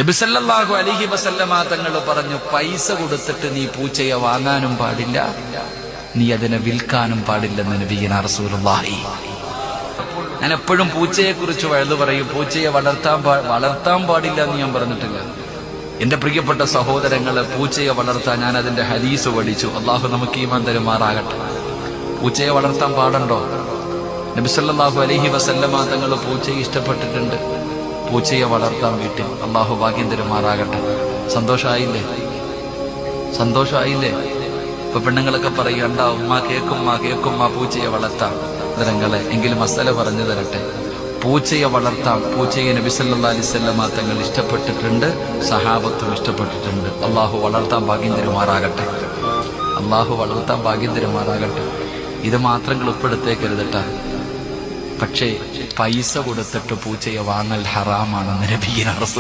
നബി സല്ലല്ലാഹു അലൈഹി വസല്ലമ തങ്ങൾ പറഞ്ഞു, പൈസ കൊടുത്തിട്ട് നീ പൂച്ചയെ വാങ്ങാനും പാടില്ല, നീ അതിനെ വിൽക്കാനും പാടില്ലെന്ന് നബിയിന റസൂലുള്ളാഹി. ഞാൻ എപ്പോഴും പൂച്ചയെ കുറിച്ച് വഴുതു പറയും. പൂച്ചയെ വളർത്താൻ പാടില്ല എന്ന് ഞാൻ പറഞ്ഞിട്ടില്ല. എന്റെ പ്രിയപ്പെട്ട സഹോദരങ്ങളെ, പൂച്ചയെ വളർത്താൻ ഞാൻ അതിന്റെ ഹദീസ് പഠിച്ചു. അള്ളാഹു നമുക്ക് ഈമാൻ തരുമാറാകട്ടെ. പൂച്ചയെ വളർത്താൻ പാടുണ്ടോ? നബി സല്ലല്ലാഹു അലൈഹി വസല്ലമ തങ്ങൾ പൂച്ചയെ ഇഷ്ടപ്പെട്ടിട്ടുണ്ട്. പൂച്ചയെ വളർത്താൻ വീട്ടിൽ. അള്ളാഹു ഭാഗ്യം തരുമാറാകട്ടെ. സന്തോഷമായില്ലേ? ഇപ്പൊ പെണ്ണുങ്ങളൊക്കെ പറയണ്ട, ഉമ്മ കേക്കുമ്മ പൂച്ചയെ വളർത്താം. നിറങ്ങളെ എങ്കിലും മസല പറഞ്ഞു തരട്ടെ. പൂച്ചയെ വളർത്താം. പൂച്ചയെ നബി സല്ലല്ലാഹു അലൈഹി വസല്ലമ തങ്ങൾ ഇഷ്ടപ്പെട്ടിട്ടുണ്ട്, സഹാബത്തും ഇഷ്ടപ്പെട്ടിട്ടുണ്ട്. അള്ളാഹു വളർത്താൻ ഭാഗ്യം തരുമാറാകട്ടെ. ഇത് മാത്രം ഉൾപ്പെടുത്തേക്കരുതട്ടാ. പക്ഷേ പൈസ കൊടുത്തിട്ട് പൂച്ചയെ വാങ്ങൽ ഹറാമാണെന്ന് നബിയിന റസൂൽ.